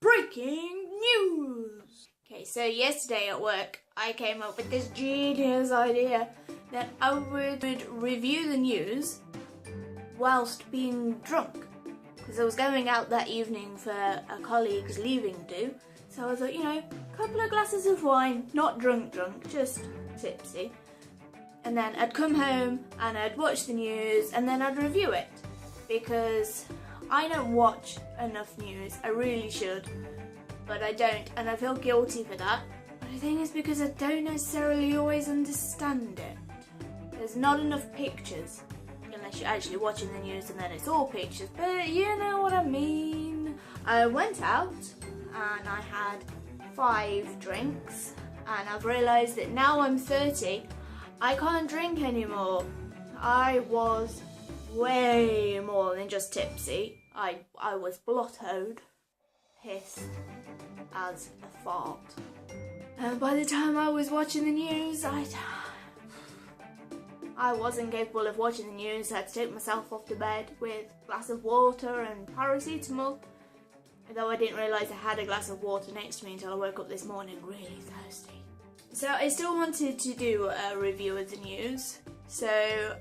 Breaking news! Okay, so yesterday at work I came up with this genius idea that I would review the news whilst being drunk. Because I was going out that evening for a colleague's leaving do. So I thought, a couple of glasses of wine, not drunk, just tipsy. And then I'd come home and I'd watch the news and then I'd review it. Because I don't watch enough news, I really should, but I don't, and I feel guilty for that. But the thing is, because I don't necessarily always understand it. There's not enough pictures, unless you're actually watching the news and then it's all pictures, but you know what I mean. I went out and I had 5 drinks, and I've realised that now I'm 30, I can't drink anymore. I was way more than just tipsy. I was blottoed, pissed as a fart. And by the time I was watching the news, I wasn't capable of watching the news. I had to take myself off to bed with a glass of water and paracetamol. Although I didn't realise I had a glass of water next to me until I woke up this morning really thirsty. So I still wanted to do a review of the news. So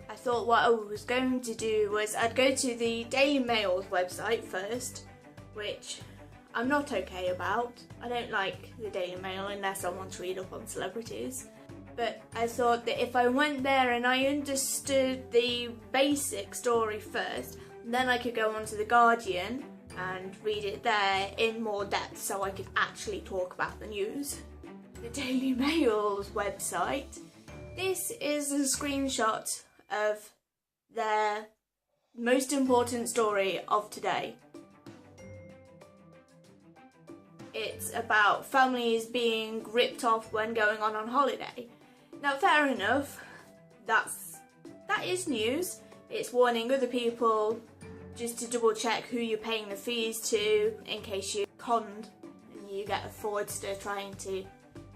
I thought what I was going to do was I'd go to the Daily Mail's website first, which I'm not okay about. I don't like the Daily Mail unless I want to read up on celebrities. But I thought that if I went there and I understood the basic story first, then I could go on to The Guardian and read it there in more depth so I could actually talk about the news. The Daily Mail's website. This is a screenshot of their most important story of today. It's about families being ripped off when going on holiday. Now, fair enough, that is news. It's warning other people just to double check who you're paying the fees to in case you're conned and you get a fraudster trying to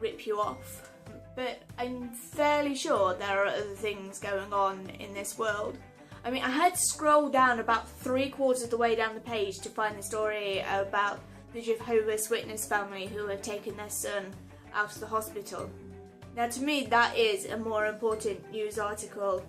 rip you off. But I'm fairly sure there are other things going on in this world. I mean, I had to scroll down about 3/4 of the way down the page to find the story about the Jehovah's Witness family who have taken their son out of the hospital. Now, to me, that is a more important news article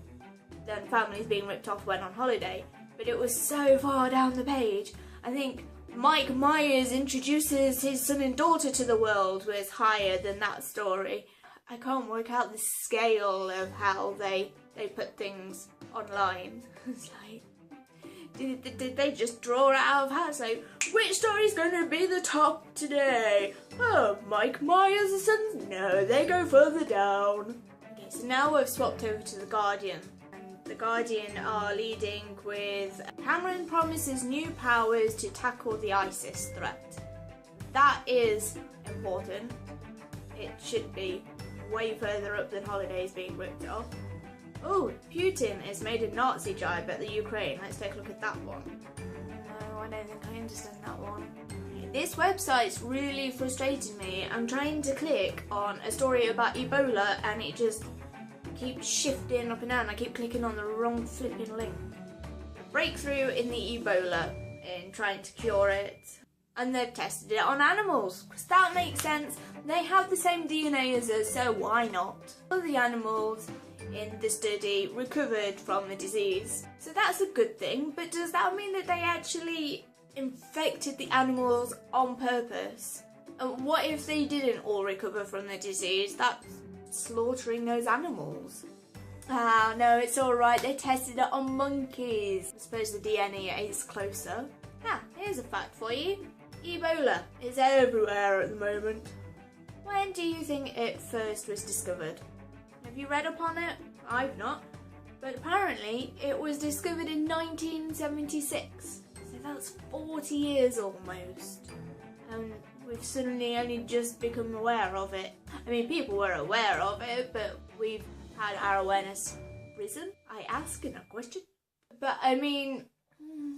than families being ripped off when on holiday. But it was so far down the page. I think Mike Myers introduces his son and daughter to the world was higher than that story. I can't work out the scale of how they put things online. It's like, did they just draw it out of hat? So, which story's going to be the top today? Oh, Mike Myers' sons? No, they go further down. Okay, so now we've swapped over to The Guardian. And The Guardian are leading with Cameron promises new powers to tackle the ISIS threat. That is important. It should be way further up than holidays being ripped off. Oh, Putin has made a Nazi jibe at the Ukraine. Let's take a look at that one. No, I don't think I understand that one. This website's really frustrating me. I'm trying to click on a story about Ebola and it just keeps shifting up and down. I keep clicking on the wrong flipping link. A breakthrough in the Ebola in trying to cure it. And they've tested it on animals, because that makes sense. They have the same DNA as us, so why not? All the animals in the study recovered from the disease. So that's a good thing, but does that mean that they actually infected the animals on purpose? And what if they didn't all recover from the disease? That's slaughtering those animals. Ah, no, it's alright, they tested it on monkeys. I suppose the DNA is closer. Ah, here's a fact for you. Ebola is everywhere at the moment. When do you think it first was discovered? Have you read up on it? I've not. But apparently it was discovered in 1976. So that's 40 years almost. And we've suddenly only just become aware of it. I mean, people were aware of it, but we've had our awareness risen. I ask in a question. But I mean,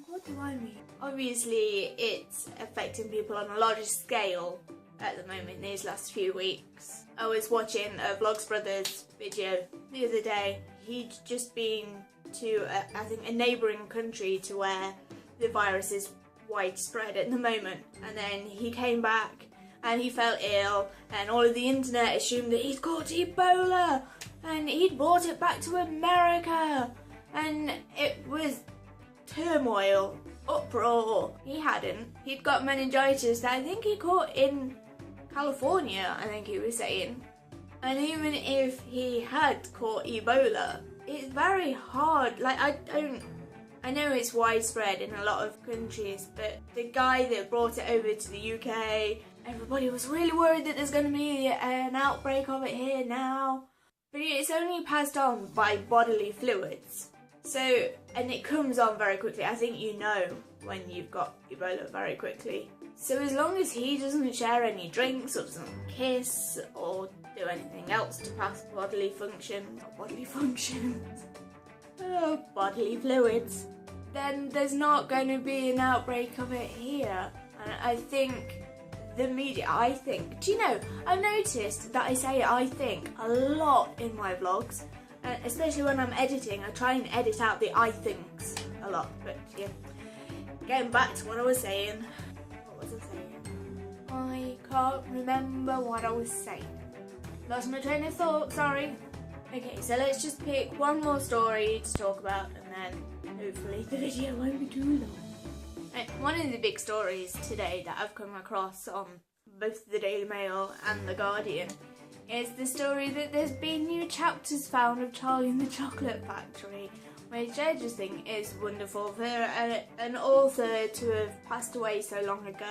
what do I mean? Obviously, it's affecting people on a larger scale at the moment these last few weeks. I was watching a Vlogs Brothers video the other day. He'd just been to, I think, a neighbouring country to where the virus is widespread at the moment. And then he came back and he felt ill, and all of the internet assumed that he'd caught Ebola and he'd brought it back to America, and it was turmoil, uproar. He hadn't. He'd got meningitis that I think he caught in California, I think he was saying. And even if he had caught Ebola, it's very hard. Like, I know it's widespread in a lot of countries, but the guy that brought it over to the UK, everybody was really worried that there's going to be an outbreak of it here now. But it's only passed on by bodily fluids. So, and it comes on very quickly. I think you know when you've got Ebola very quickly. So as long as he doesn't share any drinks or doesn't kiss or do anything else to pass bodily functions, bodily fluids, then there's not going to be an outbreak of it here. And I think the media, do you know, I've noticed that I say I think a lot in my vlogs, especially when I'm editing. I try and edit out the I thinks a lot, but yeah. Getting back to what I was saying. What was I saying? I can't remember what I was saying. Lost my train of thought, sorry. Okay, so let's just pick one more story to talk about, and then hopefully the video won't be too long. One of the big stories today that I've come across on both the Daily Mail and the Guardian is the story that there's been new chapters found of Charlie and the Chocolate Factory, which I just think is wonderful for an author to have passed away so long ago.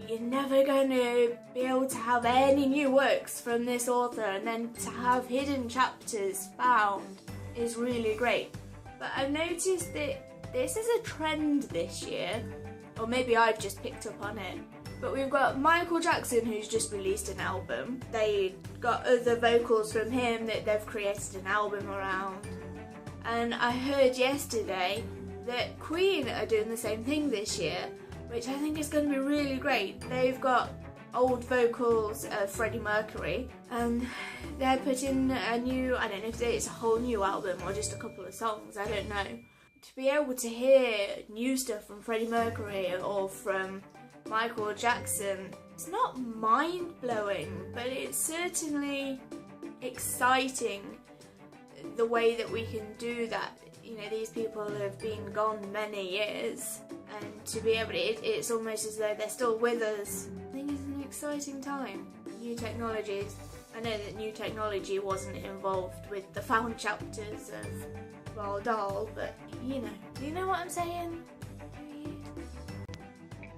You're never going to be able to have any new works from this author, and then to have hidden chapters found is really great. But I've noticed that this is a trend this year, or maybe I've just picked up on it. But we've got Michael Jackson, who's just released an album. They got other vocals from him that they've created an album around. And I heard yesterday that Queen are doing the same thing this year, which I think is going to be really great. They've got old vocals of Freddie Mercury, and they're putting a new, I don't know if it's a whole new album or just a couple of songs, I don't know. To be able to hear new stuff from Freddie Mercury or from Michael Jackson, it's not mind-blowing, but it's certainly exciting the way that we can do that. You know, these people have been gone many years, and to be able to, it's almost as though they're still with us. I think it's an exciting time. New technologies. I know that new technology wasn't involved with the found chapters of Roald Dahl, but you know. Do you know what I'm saying?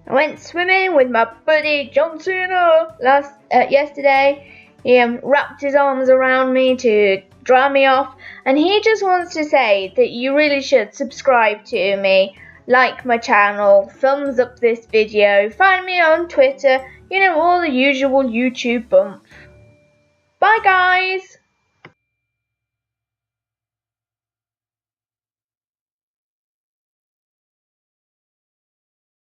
I went swimming with my buddy John Cena yesterday. He wrapped his arms around me to dry me off, and he just wants to say that you really should subscribe to me, like my channel, thumbs up this video, find me on Twitter, you know, all the usual YouTube bump. Bye guys!